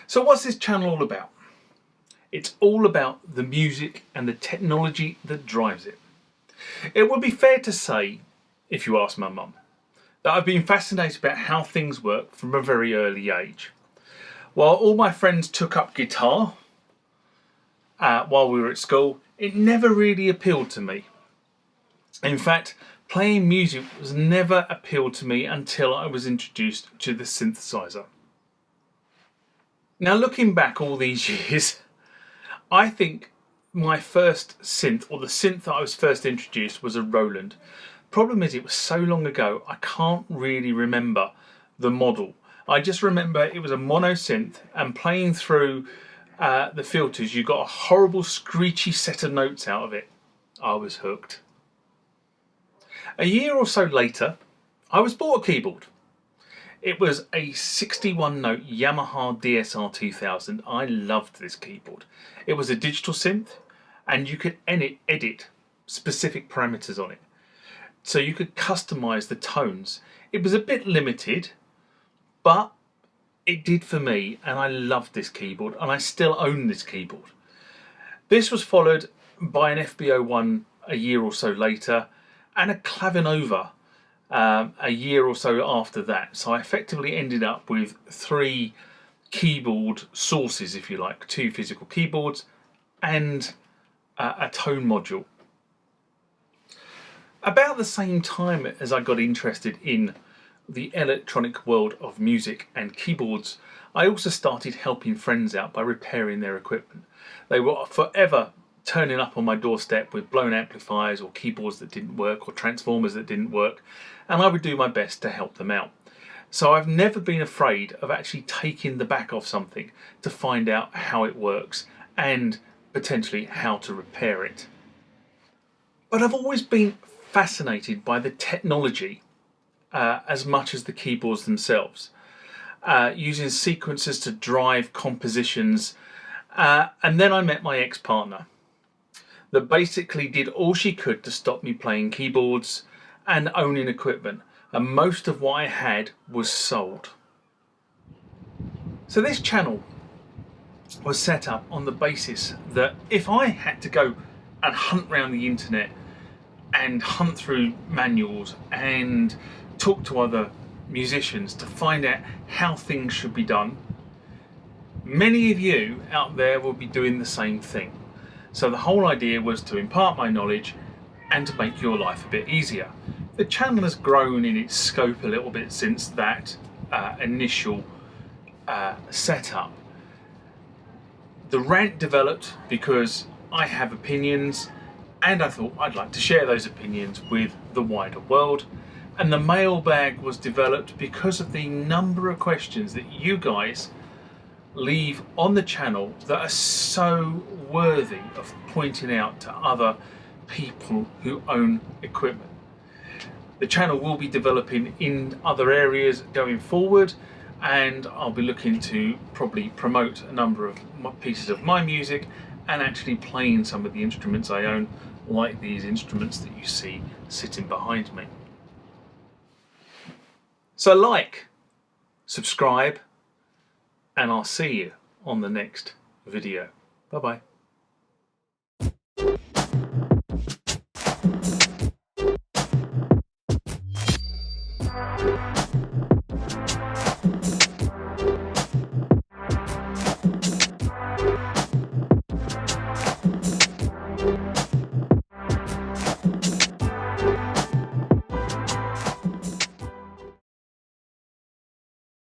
So what's this channel all about? It's all about the music and the technology that drives it. It would be fair to say, if you ask my mum, that I've been fascinated about how things work from a very early age. While all my friends took up guitar while we were at school, it never really appealed to me. In fact, playing music was never appealed to me until I was introduced to the synthesizer. Now, looking back all these years, I think my first synth, or the synth that I was first introduced, was a Roland. Problem is, it was so long ago, I can't really remember the model. I just remember it was a mono synth, and playing through the filters, you got a horrible screechy set of notes out of it. I was hooked. A year or so later, I was bought a keyboard. It was a 61 note Yamaha DSR 2000. I loved this keyboard. It was a digital synth, and you could edit specific parameters on it. So you could customize the tones. It was a bit limited, but it did for me, and I loved this keyboard, and I still own this keyboard. This was followed by an FB01 a year or so later, and a Clavinova a year or so after that. So I effectively ended up with 3 keyboard sources, if you like, 2 physical keyboards and a tone module. About the same time as I got interested in the electronic world of music and keyboards, I also started helping friends out by repairing their equipment. They were forever turning up on my doorstep with blown amplifiers or keyboards that didn't work or transformers that didn't work, and I would do my best to help them out. So I've never been afraid of actually taking the back off something to find out how it works and potentially how to repair it. But I've always been fascinated by the technology as much as the keyboards themselves, using sequencers to drive compositions, and then I met my ex-partner that basically did all she could to stop me playing keyboards and owning equipment, and most of what I had was sold. So this channel was set up on the basis that if I had to go and hunt around the internet and hunt through manuals and talk to other musicians to find out how things should be done, many of you out there will be doing the same thing. So the whole idea was to impart my knowledge and to make your life a bit easier. The channel has grown in its scope a little bit since that initial setup. The rant developed because I have opinions, and I thought I'd like to share those opinions with the wider world. And the mailbag was developed because of the number of questions that you guys leave on the channel that are so worthy of pointing out to other people who own equipment. The channel will be developing in other areas going forward, and I'll be looking to probably promote a number of pieces of my music and actually playing some of the instruments I own, like these instruments that you see sitting behind me. So like, subscribe, and I'll see you on the next video. Bye bye.